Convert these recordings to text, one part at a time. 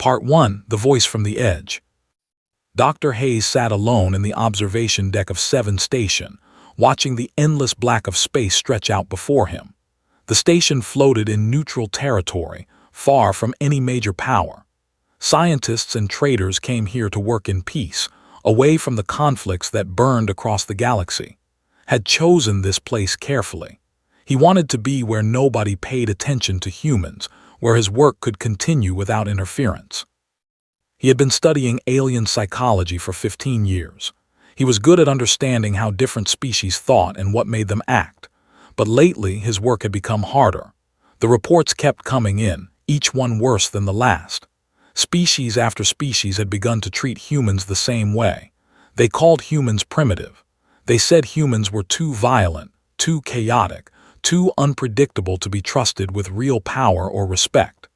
Part 1, The Voice from the Edge. Dr. Hayes sat alone in the observation deck of 7 Station, watching the endless black of space stretch out before him. The station floated in neutral territory, far from any major power. Scientists and traders came here to work in peace, away from the conflicts that burned across the galaxy. Had chosen this place carefully. He wanted to be where nobody paid attention to humans, where his work could continue without interference. He had been studying alien psychology for 15 years. He was good at understanding how different species thought and what made them act. But lately, his work had become harder. The reports kept coming in, each one worse than the last. Species after species had begun to treat humans the same way. They called humans primitive. They said humans were too violent, too chaotic, too unpredictable to be trusted with real power or respect.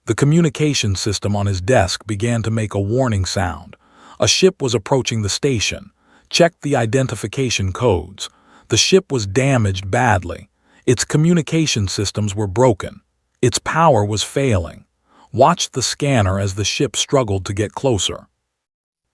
The communication system on his desk began to make a warning sound. A ship was approaching the station. Checked the identification codes. The ship was damaged badly. Its communication systems were broken. Its power was failing. Watched the scanner as the ship struggled to get closer.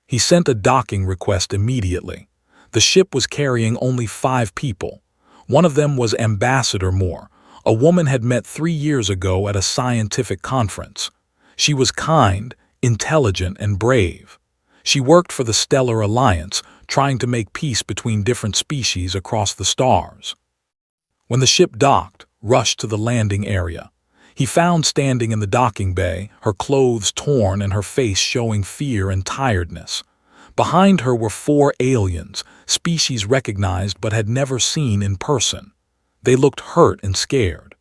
He sent a docking request immediately. The ship was carrying only 5 people. One of them was Ambassador Moore, a woman had met 3 years ago at a scientific conference. She was kind, intelligent, and brave. She worked for the Stellar Alliance, trying to make peace between different species across the stars. When the ship docked, rushed to the landing area, he found standing in the docking bay, her clothes torn and her face showing fear and tiredness. Behind her were 4 aliens, species recognized but had never seen in person. They looked hurt and scared.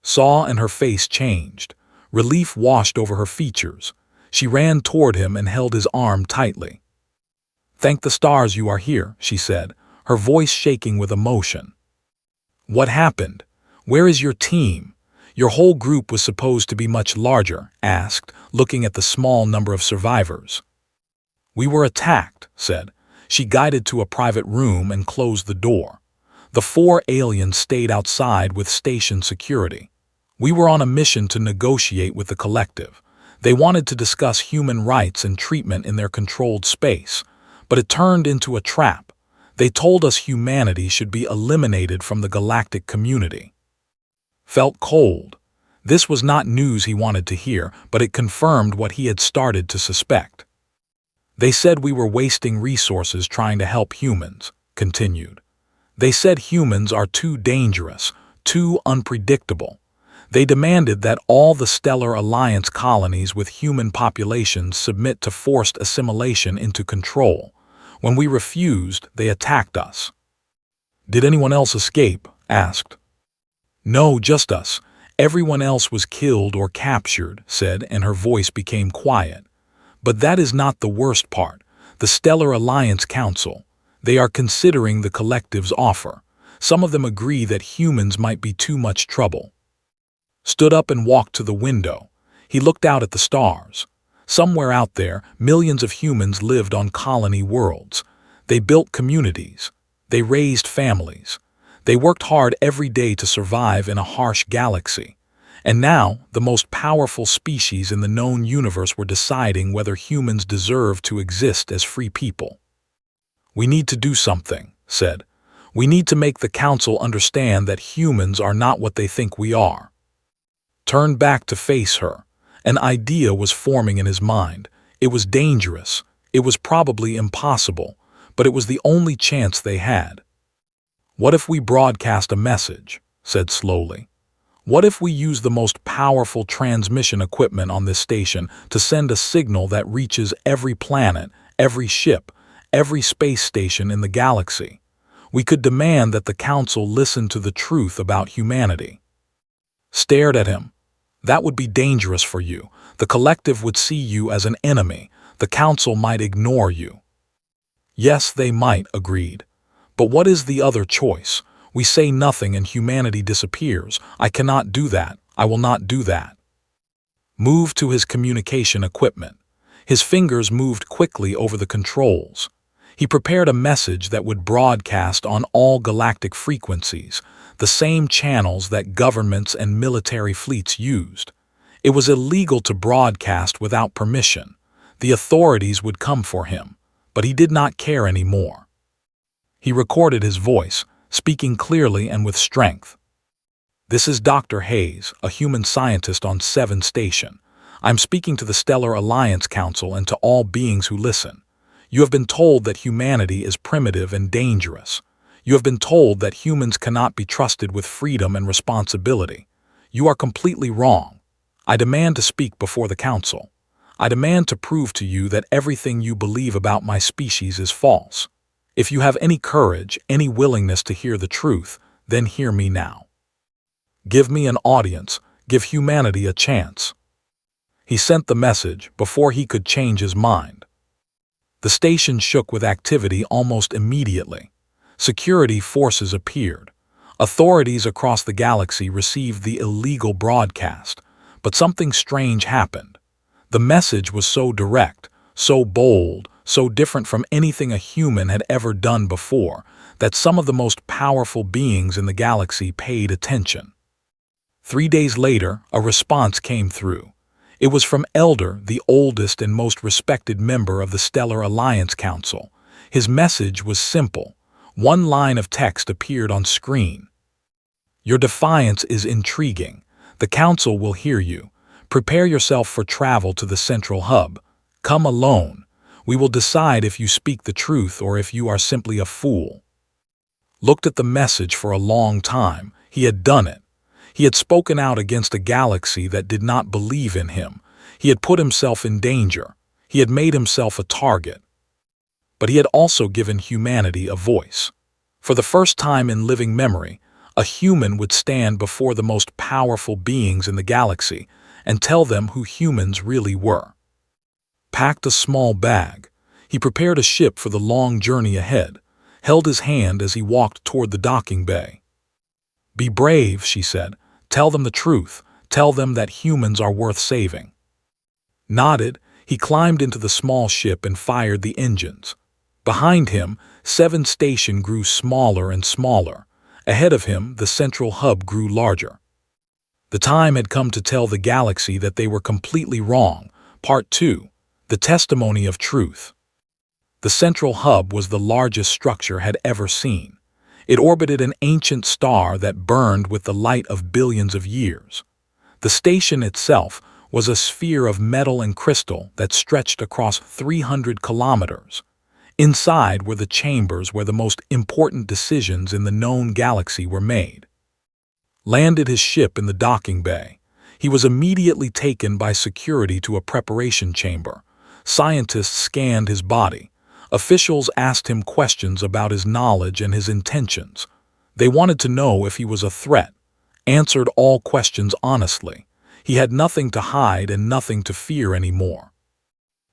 Saw and her face changed. Relief washed over her features. She ran toward him and held his arm tightly. "Thank the stars you are here," she said, her voice shaking with emotion. "What happened? Where is your team? Your whole group was supposed to be much larger," asked, looking at the small number of survivors. "We were attacked," said. She guided to a private room and closed the door. The 4 aliens stayed outside with station security. "We were on a mission to negotiate with the collective. They wanted to discuss human rights and treatment in their controlled space, but it turned into a trap. They told us humanity should be eliminated from the galactic community." Felt cold. This was not news he wanted to hear, but it confirmed what he had started to suspect. "They said we were wasting resources trying to help humans," continued. "They said humans are too dangerous, too unpredictable. They demanded that all the Stellar Alliance colonies with human populations submit to forced assimilation into control. When we refused, they attacked us." "Did anyone else escape?" asked. "No, just us. Everyone else was killed or captured," said, and her voice became quiet. "But that is not the worst part. The Stellar Alliance Council. They are considering the collective's offer. Some of them agree that humans might be too much trouble." Stood up and walked to the window. He looked out at the stars. Somewhere out there, millions of humans lived on colony worlds. They built communities. They raised families. They worked hard every day to survive in a harsh galaxy. And now, the most powerful species in the known universe were deciding whether humans deserve to exist as free people. "We need to do something," said. "We need to make the Council understand that humans are not what they think we are." Turned back to face her. An idea was forming in his mind. It was dangerous. It was probably impossible, but it was the only chance they had. "What if we broadcast a message?" said slowly. "What if we use the most powerful transmission equipment on this station to send a signal that reaches every planet, every ship, every space station in the galaxy? We could demand that the Council listen to the truth about humanity." Stared at him. "That would be dangerous for you. The collective would see you as an enemy. The Council might ignore you." "Yes, they might," agreed. "But what is the other choice? We say nothing and humanity disappears. I cannot do that. I will not do that." Moved to his communication equipment. His fingers moved quickly over the controls. He prepared a message that would broadcast on all galactic frequencies, the same channels that governments and military fleets used. It was illegal to broadcast without permission. The authorities would come for him, but he did not care anymore. He recorded his voice, speaking clearly and with strength. "This is Dr. Hayes, a human scientist on 7 Station. I'm speaking to the Stellar Alliance Council and to all beings who listen. You have been told that humanity is primitive and dangerous. You have been told that humans cannot be trusted with freedom and responsibility. You are completely wrong. I demand to speak before the council. I demand to prove to you that everything you believe about my species is false. If you have any courage, any willingness to hear the truth, then hear me now. Give me an audience. Give humanity a chance." He sent the message before he could change his mind. The station shook with activity almost immediately. Security forces appeared. Authorities across the galaxy received the illegal broadcast, but something strange happened. The message was so direct, so bold, so different from anything a human had ever done before, that some of the most powerful beings in the galaxy paid attention. 3 days later, a response came through. It was from Elder, the oldest and most respected member of the Stellar Alliance Council. His message was simple. One line of text appeared on screen. "Your defiance is intriguing. The Council will hear you. Prepare yourself for travel to the Central Hub. Come alone. We will decide if you speak the truth or if you are simply a fool." Looked at the message for a long time. He had done it. He had spoken out against a galaxy that did not believe in him. He had put himself in danger. He had made himself a target. But he had also given humanity a voice. For the first time in living memory, a human would stand before the most powerful beings in the galaxy and tell them who humans really were. Packed a small bag, he prepared a ship for the long journey ahead, held his hand as he walked toward the docking bay. "Be brave," she said. "Tell them the truth. Tell them that humans are worth saving." Nodded, he climbed into the small ship and fired the engines. Behind him, 7 Station grew smaller and smaller. Ahead of him, the central hub grew larger. The time had come to tell the galaxy that they were completely wrong. Part 2. The Testimony of Truth. The central hub was the largest structure had ever seen. It orbited an ancient star that burned with the light of billions of years. The station itself was a sphere of metal and crystal that stretched across 300 kilometers. Inside were the chambers where the most important decisions in the known galaxy were made. Landed his ship in the docking bay. He was immediately taken by security to a preparation chamber. Scientists scanned his body. Officials asked him questions about his knowledge and his intentions. They wanted to know if he was a threat. Answered all questions honestly. He had nothing to hide and nothing to fear anymore.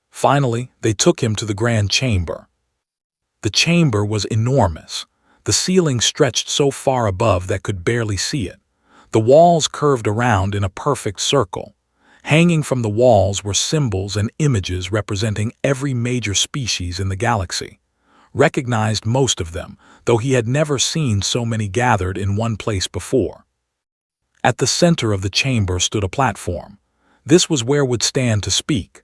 Finally, they took him to the grand chamber. The chamber was enormous. The ceiling stretched so far above that could barely see it. The walls curved around in a perfect circle. Hanging from the walls were symbols and images representing every major species in the galaxy. Recognized most of them, though he had never seen so many gathered in one place before. At the center of the chamber stood a platform. This was where would stand to speak.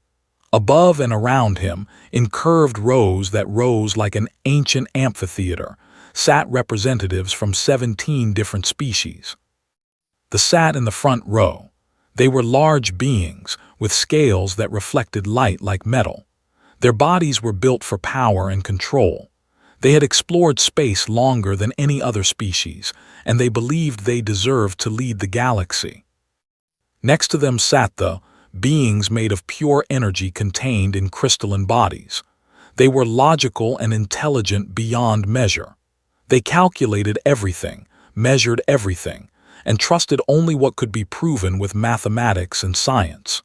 Above and around him, in curved rows that rose like an ancient amphitheater, sat representatives from 17 different species. They sat in the front row. They were large beings, with scales that reflected light like metal. Their bodies were built for power and control. They had explored space longer than any other species, and they believed they deserved to lead the galaxy. Next to them sat the beings made of pure energy contained in crystalline bodies. They were logical and intelligent beyond measure. They calculated everything, measured everything, and trusted only what could be proven with mathematics and science.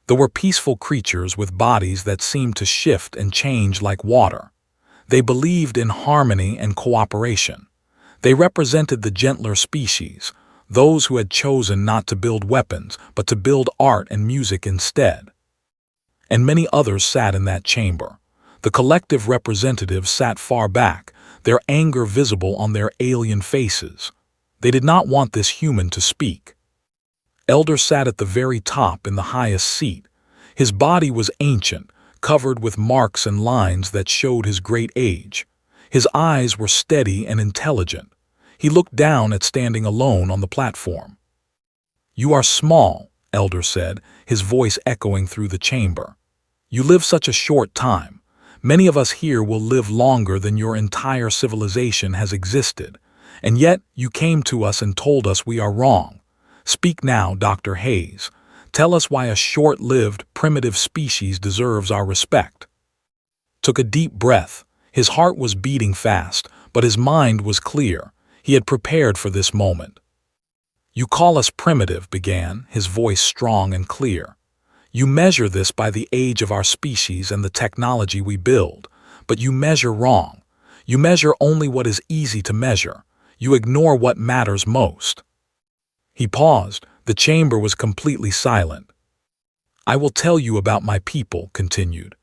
There were peaceful creatures with bodies that seemed to shift and change like water. They believed in harmony and cooperation. They represented the gentler species, those who had chosen not to build weapons, but to build art and music instead. And many others sat in that chamber. The collective representatives sat far back, their anger visible on their alien faces. They did not want this human to speak. Elder sat at the very top in the highest seat. His body was ancient, covered with marks and lines that showed his great age. His eyes were steady and intelligent. He looked down at standing alone on the platform. "You are small," Elder said, his voice echoing through the chamber. "You live such a short time. Many of us here will live longer than your entire civilization has existed, and yet you came to us and told us we are wrong. Speak now, Dr. Hayes. Tell us why a short-lived, primitive species deserves our respect." Took a deep breath. His heart was beating fast, but his mind was clear. He had prepared for this moment. "You call us primitive," began, his voice strong and clear. "You measure this by the age of our species and the technology we build, but you measure wrong. You measure only what is easy to measure. You ignore what matters most." He paused. The chamber was completely silent. "I will tell you about my people," continued.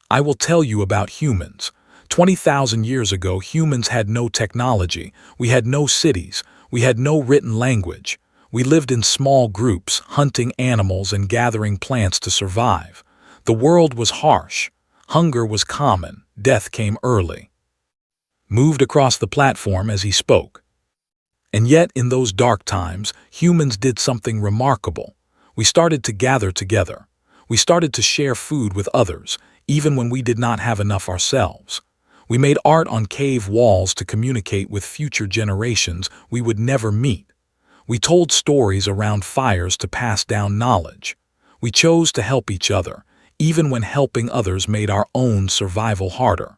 "I will tell you about humans. 20,000 years ago, humans had no technology. We had no cities. We had no written language. We lived in small groups, hunting animals and gathering plants to survive. The world was harsh. Hunger was common. Death came early." Moved across the platform as he spoke. "And yet, in those dark times, humans did something remarkable. We started to gather together. We started to share food with others, even when we did not have enough ourselves. We made art on cave walls to communicate with future generations we would never meet. We told stories around fires to pass down knowledge. We chose to help each other, even when helping others made our own survival harder."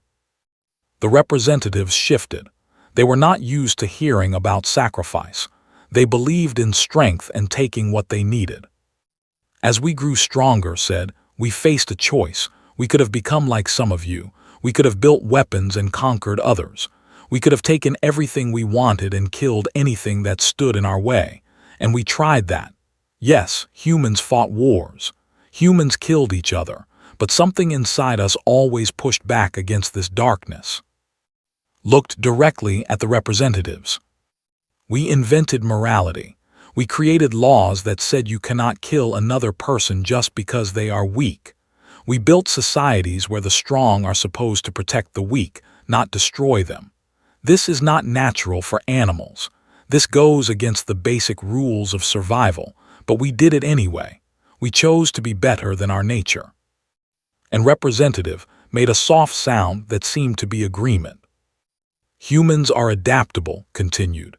The representatives shifted. They were not used to hearing about sacrifice. They believed in strength and taking what they needed. "As we grew stronger," said, "we faced a choice. We could have become like some of you. We could have built weapons and conquered others. We could have taken everything we wanted and killed anything that stood in our way. And we tried that. Yes, humans fought wars. Humans killed each other. But something inside us always pushed back against this darkness." Looked directly at the representatives. "We invented morality. We created laws that said you cannot kill another person just because they are weak. We built societies where the strong are supposed to protect the weak, not destroy them. This is not natural for animals. This goes against the basic rules of survival, but we did it anyway. We chose to be better than our nature." And representative made a soft sound that seemed to be agreement. "Humans are adaptable," continued.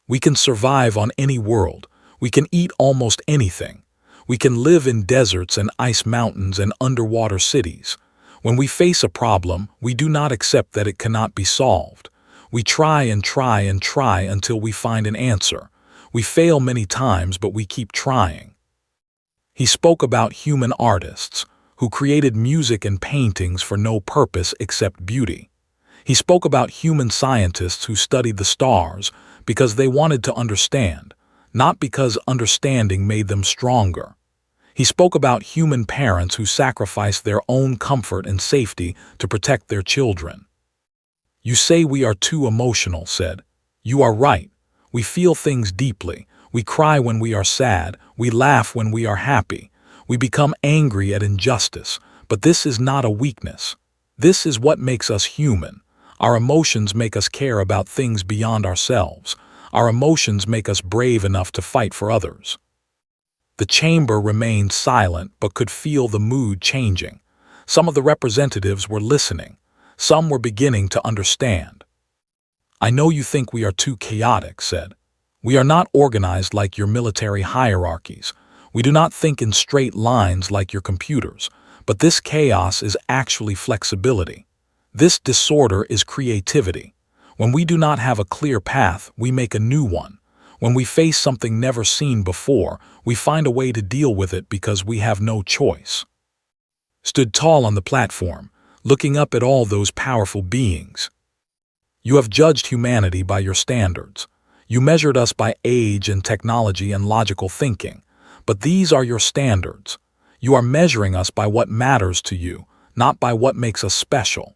"We can survive on any world. We can eat almost anything. We can live in deserts and ice mountains and underwater cities. When we face a problem, we do not accept that it cannot be solved. We try and try and try until we find an answer. We fail many times, but we keep trying." He spoke about human artists, who created music and paintings for no purpose except beauty. He spoke about human scientists who studied the stars because they wanted to understand, not because understanding made them stronger. He spoke about human parents who sacrificed their own comfort and safety to protect their children. "You say we are too emotional," said. "You are right. We feel things deeply. We cry when we are sad. We laugh when we are happy. We become angry at injustice. But this is not a weakness. This is what makes us human. Our emotions make us care about things beyond ourselves. Our emotions make us brave enough to fight for others." The chamber remained silent but could feel the mood changing. Some of the representatives were listening. Some were beginning to understand. "I know you think we are too chaotic," said. "We are not organized like your military hierarchies. We do not think in straight lines like your computers. But this chaos is actually flexibility. This disorder is creativity. When we do not have a clear path, we make a new one. When we face something never seen before, we find a way to deal with it because we have no choice." Stood tall on the platform, looking up at all those powerful beings. "You have judged humanity by your standards. You measured us by age and technology and logical thinking. But these are your standards. You are measuring us by what matters to you, not by what makes us special.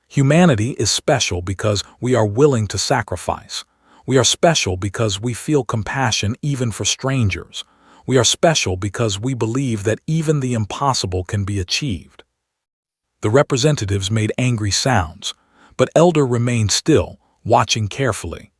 Humanity is special because we are willing to sacrifice. We are special because we feel compassion even for strangers. We are special because we believe that even the impossible can be achieved." The representatives made angry sounds, but Elder remained still, watching carefully.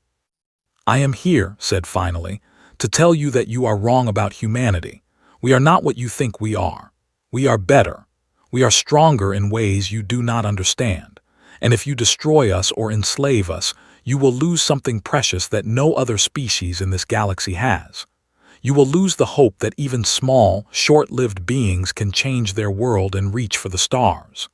"I am here," said finally, "to tell you that you are wrong about humanity. We are not what you think we are. We are better. We are stronger in ways you do not understand. And if you destroy us or enslave us, you will lose something precious that no other species in this galaxy has. You will lose the hope that even small, short-lived beings can change their world and reach for the stars."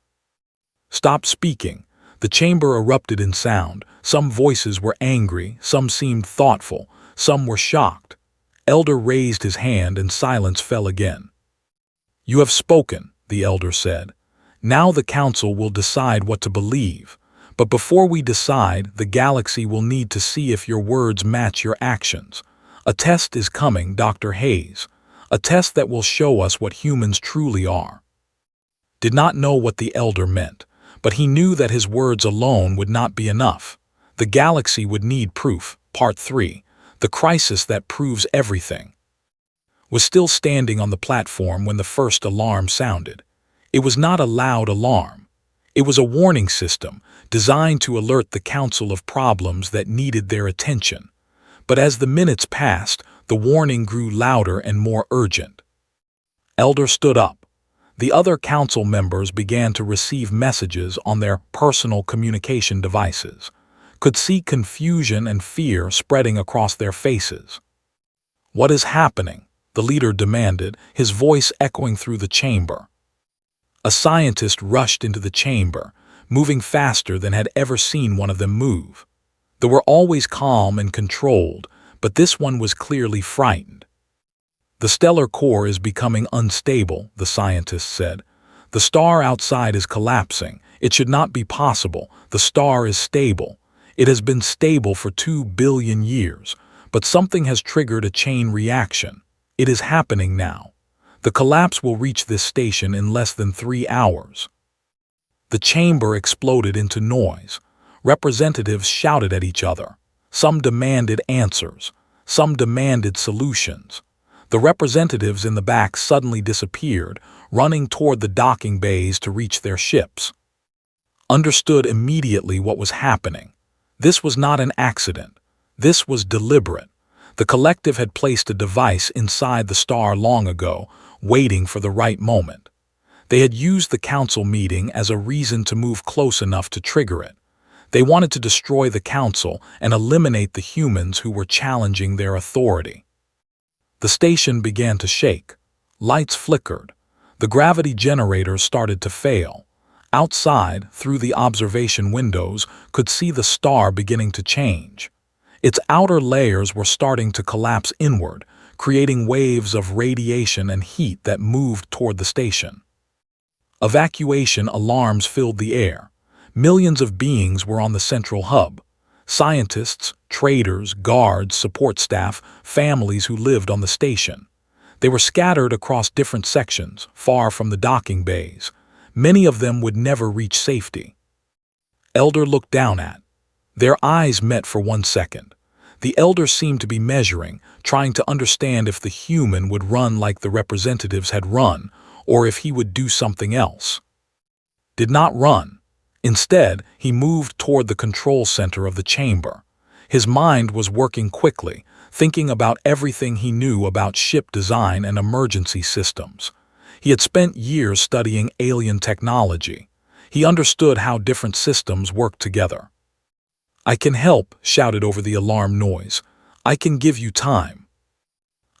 "Stop speaking." The chamber erupted in sound. Some voices were angry, some seemed thoughtful, some were shocked. Elder raised his hand and silence fell again. "You have spoken," the elder said. "Now the council will decide what to believe. But before we decide, the galaxy will need to see if your words match your actions. A test is coming, Dr. Hayes. A test that will show us what humans truly are." Did not know what the elder meant, but he knew that his words alone would not be enough. The galaxy would need proof. Part 3. The crisis that proves everything. Was still standing on the platform when the first alarm sounded. It was not a loud alarm. It was a warning system designed to alert the council of problems that needed their attention. But as the minutes passed, the warning grew louder and more urgent. Elder stood up. The other council members began to receive messages on their personal communication devices, could see confusion and fear spreading across their faces. "What is happening?" the leader demanded, his voice echoing through the chamber. A scientist rushed into the chamber, moving faster than had ever seen one of them move. They were always calm and controlled, but this one was clearly frightened. "The stellar core is becoming unstable," the scientist said. "The star outside is collapsing. It should not be possible. The star is stable. It has been stable for 2 billion years, but something has triggered a chain reaction. It is happening now. The collapse will reach this station in less than 3 hours." The chamber exploded into noise. Representatives shouted at each other. Some demanded answers. Some demanded solutions. The representatives in the back suddenly disappeared, running toward the docking bays to reach their ships. Understood immediately what was happening. This was not an accident. This was deliberate. The collective had placed a device inside the star long ago, waiting for the right moment. They had used the council meeting as a reason to move close enough to trigger it. They wanted to destroy the council and eliminate the humans who were challenging their authority. The station began to shake. Lights flickered. The gravity generators started to fail. Outside, through the observation windows, could see the star beginning to change. Its outer layers were starting to collapse inward, creating waves of radiation and heat that moved toward the station. Evacuation alarms filled the air. Millions of beings were on the central hub. Scientists, traders, guards, support staff, families who lived on the station. They were scattered across different sections, far from the docking bays. Many of them would never reach safety. Elder looked down at. Their eyes met for 1 second. The elder seemed to be measuring, trying to understand if the human would run like the representatives had run, or if he would do something else. Did not run. Instead, he moved toward the control center of the chamber. His mind was working quickly, thinking about everything he knew about ship design and emergency systems. He had spent years studying alien technology. He understood how different systems worked together. "I can help," shouted over the alarm noise. "I can give you time."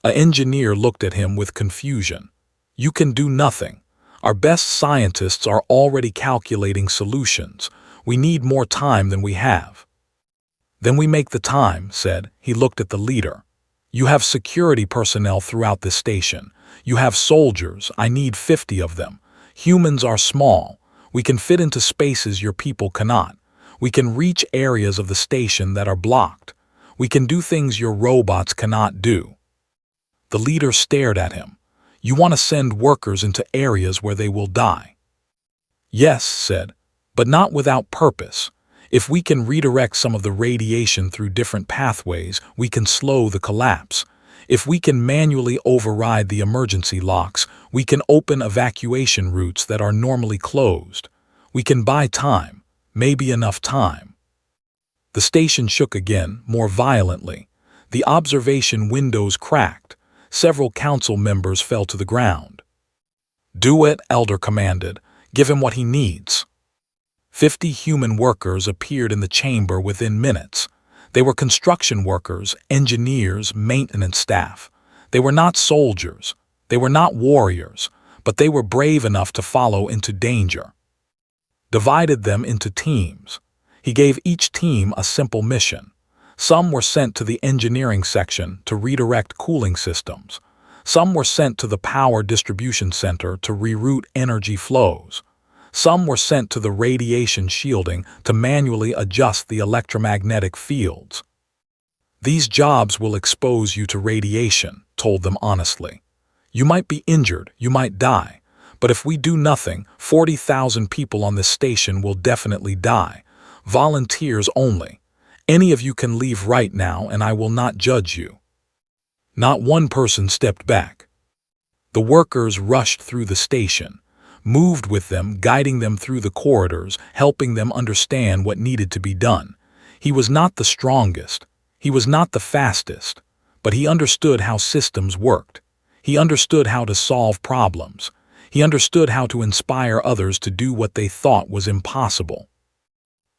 An engineer looked at him with confusion. "You can do nothing. Our best scientists are already calculating solutions. We need more time than we have." "Then we make the time," said. He looked at the leader. "You have security personnel throughout this station. You have soldiers. I need 50 of them. Humans are small. We can fit into spaces your people cannot. We can reach areas of the station that are blocked. We can do things your robots cannot do." The leader stared at him. "You want to send workers into areas where they will die?" "Yes," said, "but not without purpose. If we can redirect some of the radiation through different pathways, we can slow the collapse. If we can manually override the emergency locks, we can open evacuation routes that are normally closed. We can buy time, maybe enough time. The station shook again, more violently. The observation windows cracked. Several council members fell to the ground. "Do it," Elder commanded. "Give him what he needs." 50 human workers appeared in the chamber within minutes. They were construction workers, engineers, maintenance staff. They were not soldiers. They were not warriors, but they were brave enough to follow into danger. Divided them into teams. He gave each team a simple mission. Some were sent to the engineering section to redirect cooling systems. Some were sent to the power distribution center to reroute energy flows. Some were sent to the radiation shielding to manually adjust the electromagnetic fields. "These jobs will expose you to radiation," told them honestly. "You might be injured, you might die, but if we do nothing, 40,000 people on this station will definitely die. Volunteers only. Any of you can leave right now and I will not judge you." Not one person stepped back. The workers rushed through the station, moved with them, guiding them through the corridors, helping them understand what needed to be done. He was not the strongest. He was not the fastest. But he understood how systems worked. He understood how to solve problems. He understood how to inspire others to do what they thought was impossible.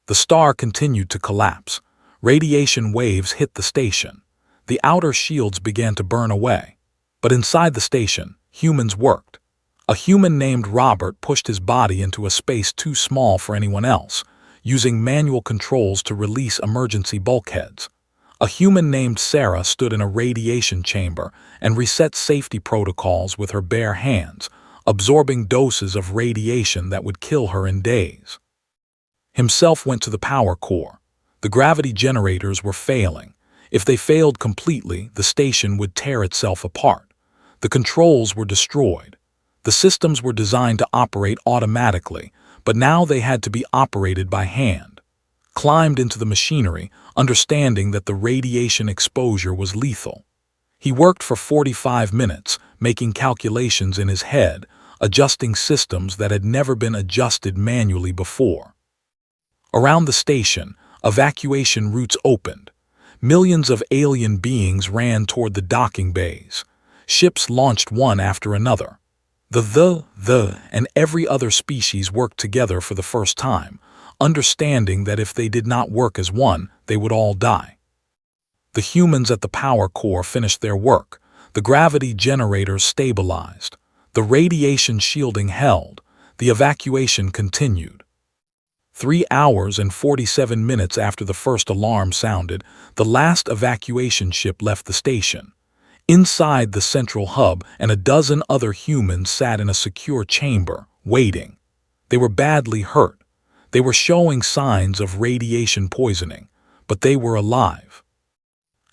The star continued to collapse. Radiation waves hit the station. The outer shields began to burn away. But inside the station, humans worked. A human named Robert pushed his body into a space too small for anyone else, using manual controls to release emergency bulkheads. A human named Sarah stood in a radiation chamber and reset safety protocols with her bare hands, absorbing doses of radiation that would kill her in days. Himself went to the power core. The gravity generators were failing. If they failed completely, the station would tear itself apart. The controls were destroyed. The systems were designed to operate automatically, but now they had to be operated by hand. Climbed into the machinery, understanding that the radiation exposure was lethal. He worked for 45 minutes, making calculations in his head, adjusting systems that had never been adjusted manually before. Around the station, evacuation routes opened. Millions of alien beings ran toward the docking bays. Ships launched one after another. The, and every other species worked together for the first time, understanding that if they did not work as one, they would all die. The humans at the power core finished their work. The gravity generators stabilized. The radiation shielding held. The evacuation continued. 3 hours and 47 minutes after the first alarm sounded, the last evacuation ship left the station. Inside the central hub, and a dozen other humans sat in a secure chamber, waiting. They were badly hurt. They were showing signs of radiation poisoning, but they were alive.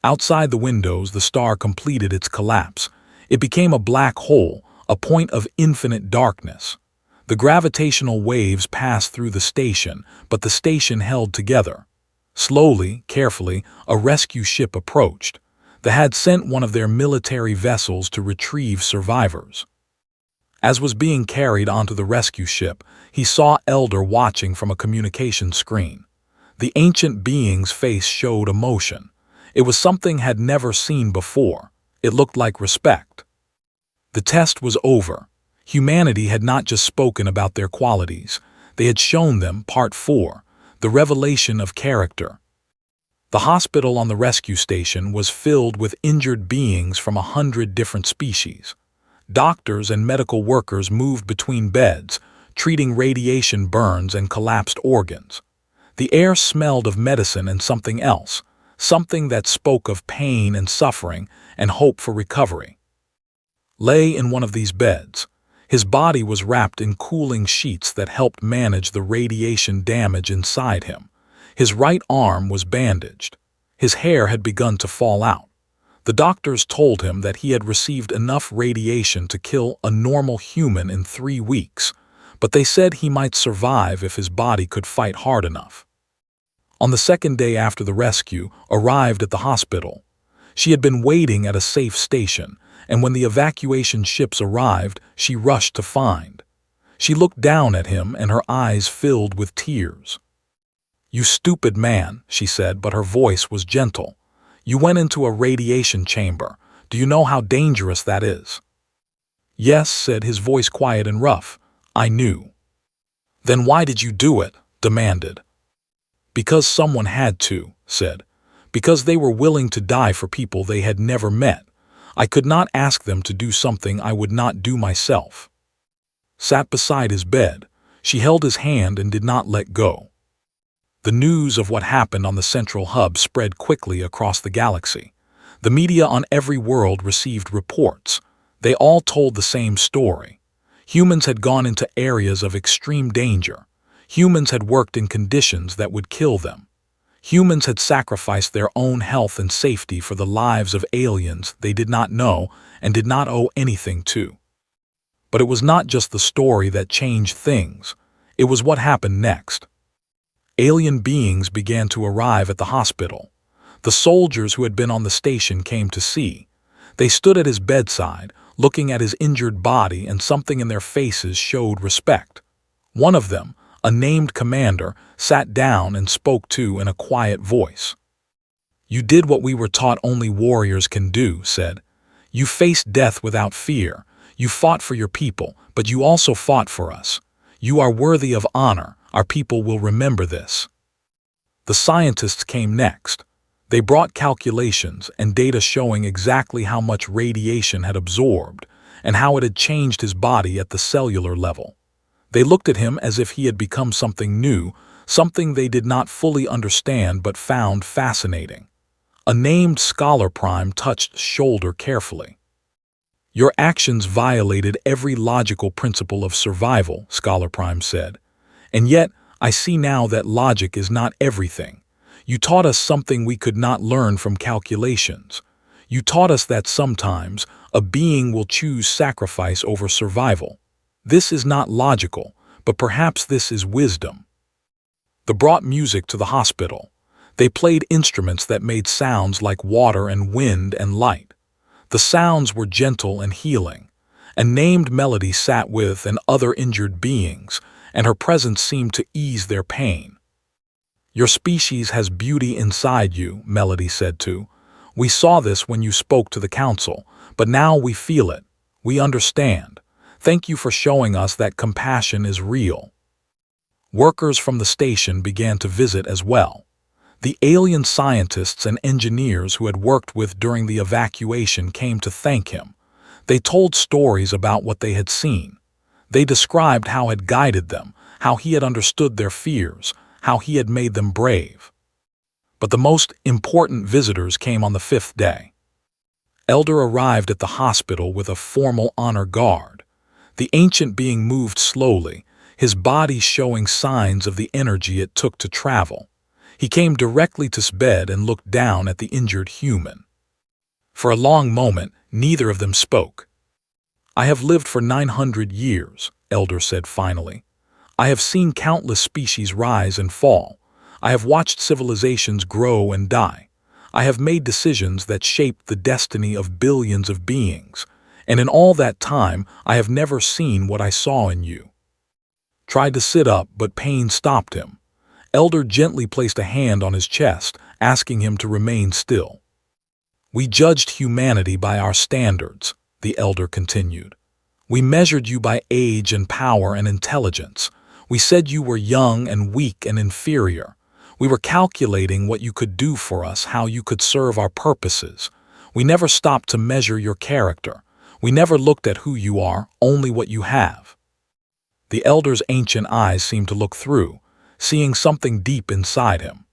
Outside the windows, the star completed its collapse. It became a black hole, a point of infinite darkness. The gravitational waves passed through the station, but the station held together. Slowly, carefully, a rescue ship approached. They had sent one of their military vessels to retrieve survivors. As was being carried onto the rescue ship, he saw Elder watching from a communication screen. The ancient being's face showed emotion. It was something had never seen before. It looked like respect. The test was over. Humanity had not just spoken about their qualities. They had shown them Part 4, the revelation of character. The hospital on the rescue station was filled with injured beings from 100 different species. Doctors and medical workers moved between beds, treating radiation burns and collapsed organs. The air smelled of medicine and something else, something that spoke of pain and suffering and hope for recovery. Lay in one of these beds. His body was wrapped in cooling sheets that helped manage the radiation damage inside him. His right arm was bandaged. His hair had begun to fall out. The doctors told him that he had received enough radiation to kill a normal human in 3 weeks, but they said he might survive if his body could fight hard enough. On the second day after the rescue, arrived at the hospital. She had been waiting at a safe station, and when the evacuation ships arrived, she rushed to find. She looked down at him, and her eyes filled with tears. "You stupid man," she said, but her voice was gentle. "You went into a radiation chamber. Do you know how dangerous that is?" "Yes," said his voice, quiet and rough. "I knew." "Then why did you do it?" demanded. "Because someone had to," said. "Because they were willing to die for people they had never met. I could not ask them to do something I would not do myself." Sat beside his bed, she held his hand and did not let go. The news of what happened on the central hub spread quickly across the galaxy. The media on every world received reports. They all told the same story. Humans had gone into areas of extreme danger. Humans had worked in conditions that would kill them. Humans had sacrificed their own health and safety for the lives of aliens they did not know and did not owe anything to. But it was not just the story that changed things. It was what happened next. Alien beings began to arrive at the hospital. The soldiers who had been on the station came to see. They stood at his bedside, looking at his injured body, and something in their faces showed respect. One of them, a named commander, sat down and spoke in a quiet voice. "You did what we were taught only warriors can do," said. "You faced death without fear. You fought for your people, but you also fought for us. You are worthy of honor. Our people will remember this." The scientists came next. They brought calculations and data showing exactly how much radiation had absorbed and how it had changed his body at the cellular level. They looked at him as if he had become something new, something they did not fully understand but found fascinating. A named scholar prime touched his shoulder carefully. "Your actions violated every logical principle of survival," Scholar Prime said. "And yet, I see now that logic is not everything. You taught us something we could not learn from calculations. You taught us that sometimes a being will choose sacrifice over survival. This is not logical, but perhaps this is wisdom." They brought music to the hospital. They played instruments that made sounds like water and wind and light. The sounds were gentle and healing. A named Melody sat with and other injured beings, and her presence seemed to ease their pain. "Your species has beauty inside you," Melody said too. "We saw this when you spoke to the council, but now we feel it. We understand. Thank you for showing us that compassion is real." Workers from the station began to visit as well. The alien scientists and engineers who had worked with during the evacuation came to thank him. They told stories about what they had seen. They described how it guided them, how he had understood their fears, how he had made them brave. But the most important visitors came on the 5th day. Elder arrived at the hospital with a formal honor guard. The ancient being moved slowly, his body showing signs of the energy it took to travel. He came directly to his bed and looked down at the injured human. For a long moment, neither of them spoke. "I have lived for 900 years, Elder said finally. "I have seen countless species rise and fall. I have watched civilizations grow and die. I have made decisions that shaped the destiny of billions of beings, and in all that time I have never seen what I saw in you." Tried to sit up, but pain stopped him. Elder gently placed a hand on his chest, asking him to remain still. "We judged humanity by our standards," the Elder continued. "We measured you by age and power and intelligence. We said you were young and weak and inferior. We were calculating what you could do for us, how you could serve our purposes. We never stopped to measure your character. We never looked at who you are, only what you have." The Elder's ancient eyes seemed to look through, seeing something deep inside him.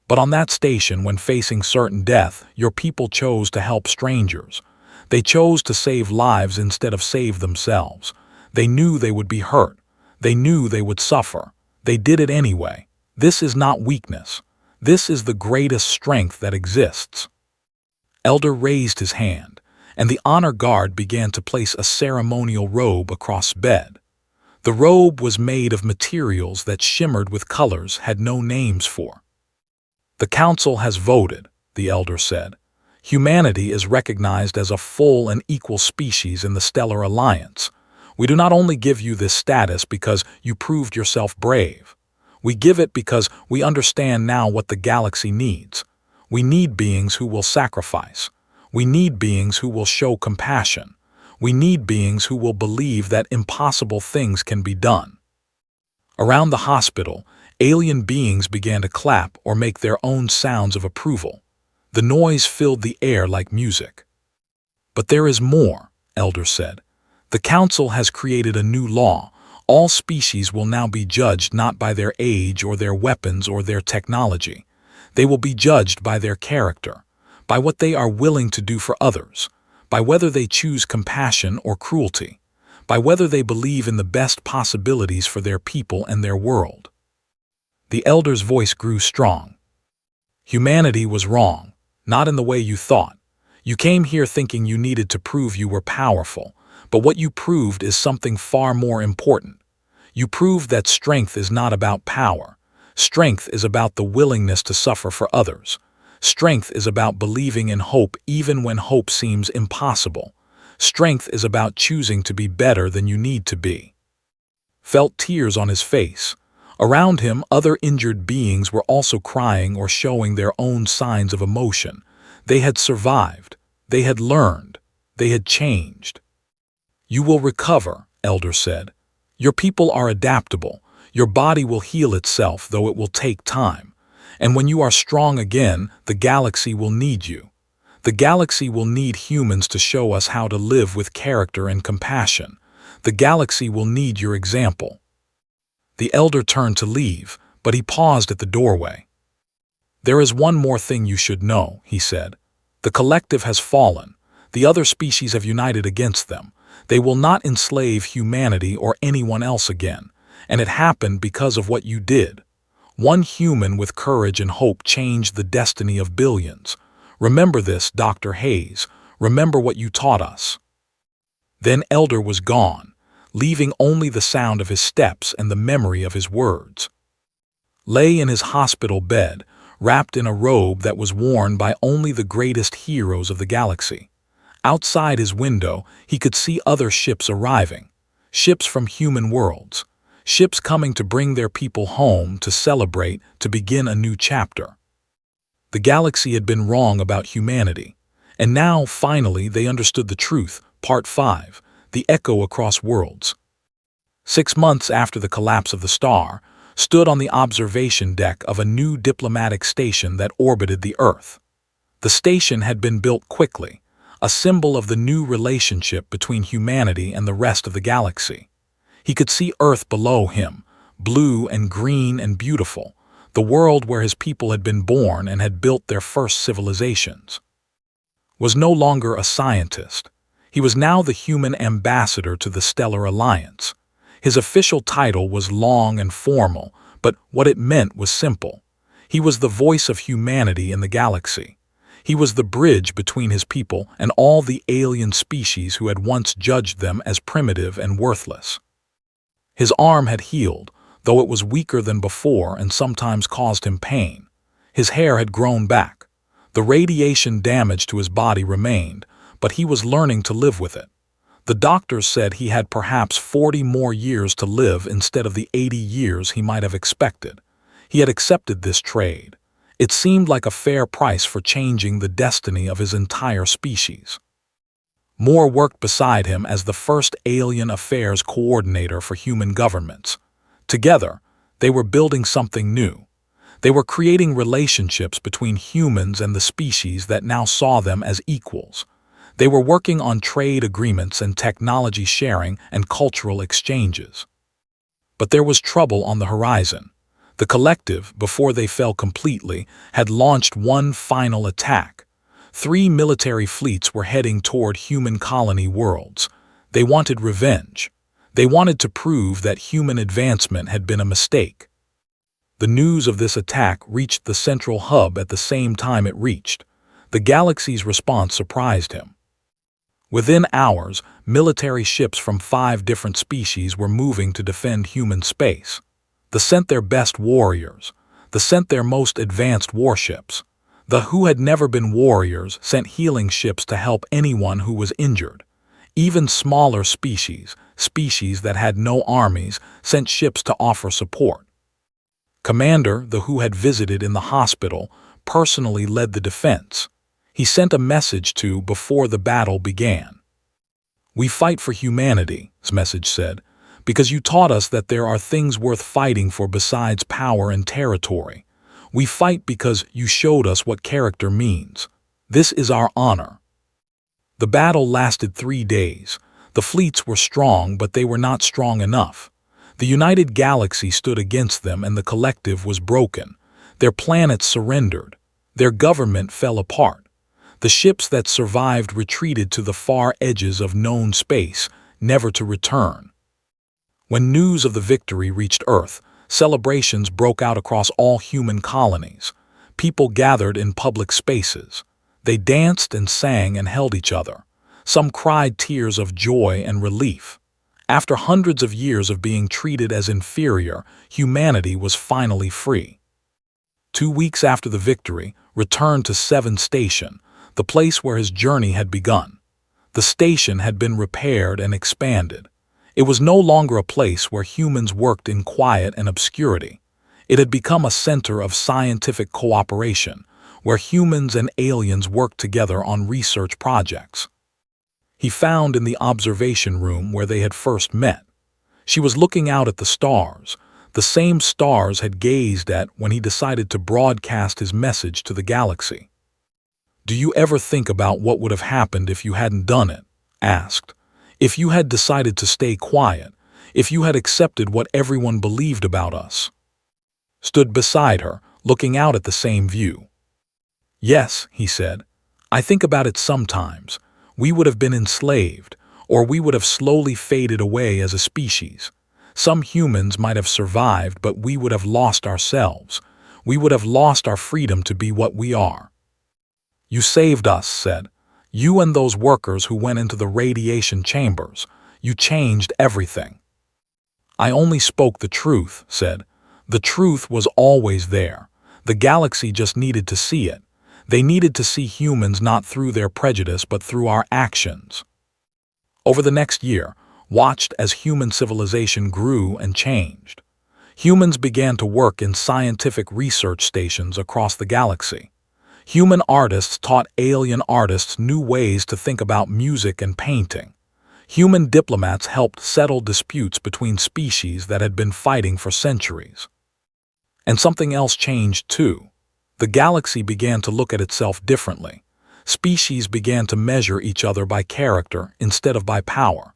"But on that station, when facing certain death, your people chose to help strangers. They chose to save lives instead of save themselves. They knew they would be hurt. They knew they would suffer. They did it anyway. This is not weakness. This is the greatest strength that exists." Elder raised his hand, and the honor guard began to place a ceremonial robe across bed. The robe was made of materials that shimmered with colors had no names for. "The council has voted," the Elder said. Humanity is recognized as a full and equal species in the Stellar Alliance. We do not only give you this status because you proved yourself brave. We give it because we understand now what the galaxy needs. We need beings who will sacrifice. We need beings who will show compassion. We need beings who will believe that impossible things can be done. Around the hospital, alien beings began to clap or make their own sounds of approval. The noise filled the air like music. "But there is more," Elder said. "The Council has created a new law. All species will now be judged not by their age or their weapons or their technology. They will be judged by their character, by what they are willing to do for others, by whether they choose compassion or cruelty, by whether they believe in the best possibilities for their people and their world." The Elder's voice grew strong. "Humanity was wrong, not in the way you thought. You came here thinking you needed to prove you were powerful, but what you proved is something far more important. You proved that strength is not about power. Strength is about the willingness to suffer for others. Strength is about believing in hope even when hope seems impossible. Strength is about choosing to be better than you need to be." Felt tears on his face. Around him, other injured beings were also crying or showing their own signs of emotion. They had survived. They had learned. They had changed. "You will recover," Elder said. "Your people are adaptable. Your body will heal itself, though it will take time. And when you are strong again, the galaxy will need you. The galaxy will need humans to show us how to live with character and compassion. The galaxy will need your example." The Elder turned to leave, but he paused at the doorway. "There is one more thing you should know," he said. "The collective has fallen. The other species have united against them. They will not enslave humanity or anyone else again, and it happened because of what you did. One human with courage and hope changed the destiny of billions. Remember this, Dr. Hayes. Remember what you taught us." Then Elder was gone, leaving only the sound of his steps and the memory of his words. Lay in his hospital bed, wrapped in a robe that was worn by only the greatest heroes of the galaxy. Outside his window, he could see other ships arriving, ships from human worlds, ships coming to bring their people home, to celebrate, to begin a new chapter. The galaxy had been wrong about humanity, and now, finally, they understood the truth. Part 5, The Echo Across Worlds. 6 months after the collapse of the star, stood on the observation deck of a new diplomatic station that orbited the Earth. The station had been built quickly, a symbol of the new relationship between humanity and the rest of the galaxy. He could see Earth below him, blue and green and beautiful, the world where his people had been born and had built their first civilizations. Was no longer a scientist. He was now the human ambassador to the Stellar Alliance. His official title was long and formal, but what it meant was simple. He was the voice of humanity in the galaxy. He was the bridge between his people and all the alien species who had once judged them as primitive and worthless. His arm had healed, though it was weaker than before and sometimes caused him pain. His hair had grown back. The radiation damage to his body remained, but he was learning to live with it. The doctors said he had perhaps 40 more years to live instead of the 80 years he might have expected. He had accepted this trade. It seemed like a fair price for changing the destiny of his entire species. Moore worked beside him as the first alien affairs coordinator for human governments. Together, they were building something new. They were creating relationships between humans and the species that now saw them as equals. They were working on trade agreements and technology sharing and cultural exchanges. But there was trouble on the horizon. The collective, before they fell completely, had launched one final attack. 3 military fleets were heading toward human colony worlds. They wanted revenge. They wanted to prove that human advancement had been a mistake. The news of this attack reached the central hub at the same time it reached. The galaxy's response surprised him. Within hours, military ships from 5 different species were moving to defend human space. They sent their best warriors. They sent their most advanced warships. The who had never been warriors sent healing ships to help anyone who was injured. Even smaller species that had no armies, sent ships to offer support. Commander, the who had visited in the hospital, personally led the defense. He sent a message before the battle began. "We fight for humanity," his message said, "because you taught us that there are things worth fighting for besides power and territory. We fight because you showed us what character means. This is our honor." The battle lasted 3 days. The fleets were strong, but they were not strong enough. The United Galaxy stood against them, and the collective was broken. Their planets surrendered. Their government fell apart. The ships that survived retreated to the far edges of known space, never to return. When news of the victory reached Earth, celebrations broke out across all human colonies. People gathered in public spaces. They danced and sang and held each other. Some cried tears of joy and relief. After hundreds of years of being treated as inferior, humanity was finally free. 2 weeks after the victory, returned to 7 Station, the place where his journey had begun. The station had been repaired and expanded. It was no longer a place where humans worked in quiet and obscurity. It had become a center of scientific cooperation, where humans and aliens worked together on research projects. He found in the observation room where they had first met. She was looking out at the stars, the same stars had gazed at when he decided to broadcast his message to the galaxy. "Do you ever think about what would have happened if you hadn't done it?" asked. "If you had decided to stay quiet, if you had accepted what everyone believed about us?" Stood beside her, looking out at the same view. "Yes," he said. "I think about it sometimes. We would have been enslaved, or we would have slowly faded away as a species. Some humans might have survived, but we would have lost ourselves. We would have lost our freedom to be what we are." "You saved us," said. "You and those workers who went into the radiation chambers. You changed everything." "I only spoke the truth," said. "The truth was always there. The galaxy just needed to see it. They needed to see humans not through their prejudice but through our actions." Over the next year, watched as human civilization grew and changed. Humans began to work in scientific research stations across the galaxy. Human artists taught alien artists new ways to think about music and painting. Human diplomats helped settle disputes between species that had been fighting for centuries. And something else changed too. The galaxy began to look at itself differently. Species began to measure each other by character instead of by power.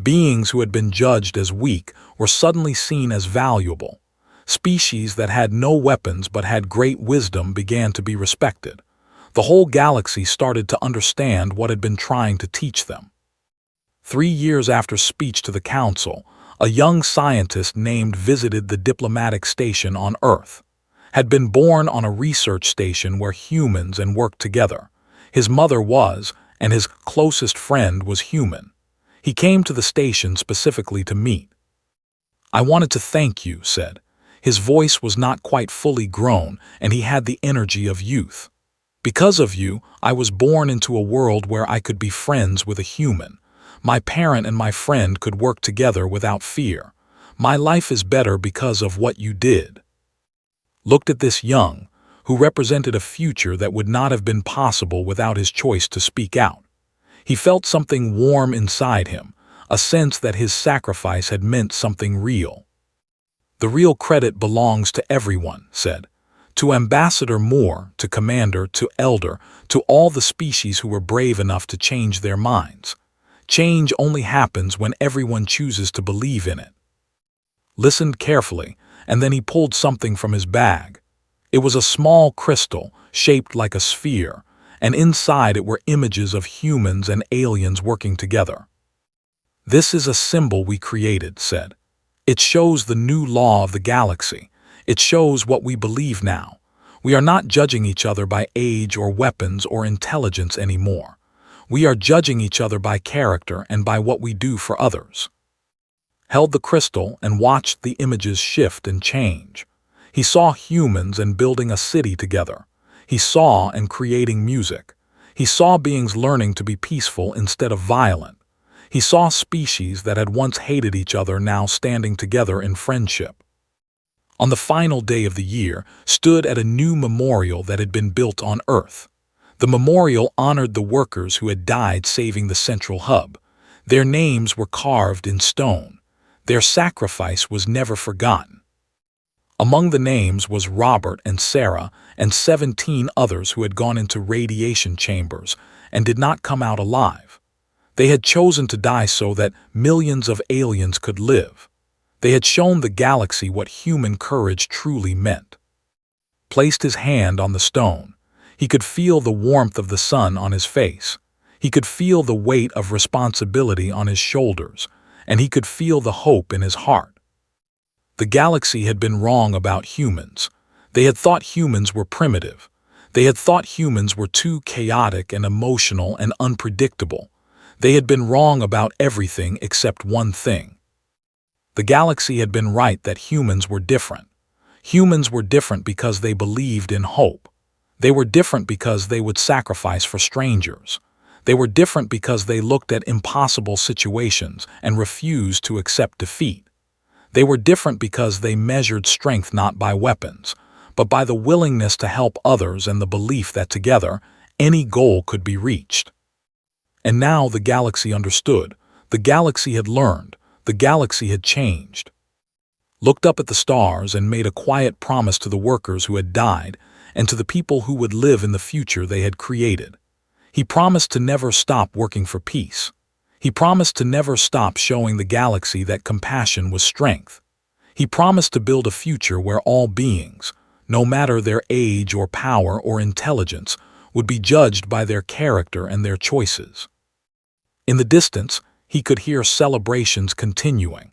Beings who had been judged as weak were suddenly seen as valuable. Species that had no weapons but had great wisdom began to be respected. The whole galaxy started to understand what had been trying to teach them. 3 years after speech to the council, a young scientist named visited the diplomatic station on Earth. Had been born on a research station where humans and worked together. His mother was, and his closest friend was human. He came to the station specifically to meet. "I wanted to thank you," said. His voice was not quite fully grown, and he had the energy of youth. "Because of you, I was born into a world where I could be friends with a human. My parent and my friend could work together without fear. My life is better because of what you did." Looked at this young, who represented a future that would not have been possible without his choice to speak out. He felt something warm inside him, a sense that his sacrifice had meant something real. "The real credit belongs to everyone," said. "To Ambassador Moore, to Commander, to Elder, to all the species who were brave enough to change their minds. Change only happens when everyone chooses to believe in it." Listened carefully, and then he pulled something from his bag. It was a small crystal, shaped like a sphere, and inside it were images of humans and aliens working together. "This is a symbol we created," said. "It shows the new law of the galaxy. It shows what we believe now. We are not judging each other by age or weapons or intelligence anymore. We are judging each other by character and by what we do for others." Held the crystal and watched the images shift and change. He saw humans and building a city together. He saw and creating music. He saw beings learning to be peaceful instead of violent. He saw species that had once hated each other now standing together in friendship. On the final day of the year, stood at a new memorial that had been built on Earth. The memorial honored the workers who had died saving the central hub. Their names were carved in stone. Their sacrifice was never forgotten. Among the names was Robert and Sarah and 17 others who had gone into radiation chambers and did not come out alive. They had chosen to die so that millions of aliens could live. They had shown the galaxy what human courage truly meant. Placed his hand on the stone. He could feel the warmth of the sun on his face. He could feel the weight of responsibility on his shoulders, and he could feel the hope in his heart. The galaxy had been wrong about humans. They had thought humans were primitive. They had thought humans were too chaotic and emotional and unpredictable. They had been wrong about everything except one thing. The galaxy had been right that humans were different. Humans were different because they believed in hope. They were different because they would sacrifice for strangers. They were different because they looked at impossible situations and refused to accept defeat. They were different because they measured strength not by weapons, but by the willingness to help others and the belief that together, any goal could be reached. And now the galaxy understood. The galaxy had learned. The galaxy had changed. Looked up at the stars and made a quiet promise to the workers who had died and to the people who would live in the future they had created. He promised to never stop working for peace. He promised to never stop showing the galaxy that compassion was strength. He promised to build a future where all beings, no matter their age or power or intelligence, would be judged by their character and their choices. In the distance, he could hear celebrations continuing.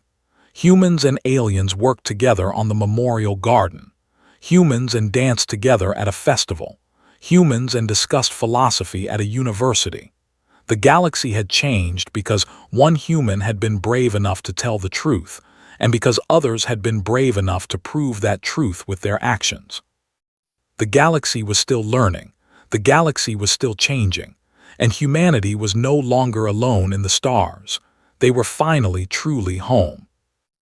Humans and aliens worked together on the memorial garden. Humans and danced together at a festival. Humans and discussed philosophy at a university. The galaxy had changed because one human had been brave enough to tell the truth, and because others had been brave enough to prove that truth with their actions. The galaxy was still learning. The galaxy was still changing. And humanity was no longer alone in the stars. They were finally truly home.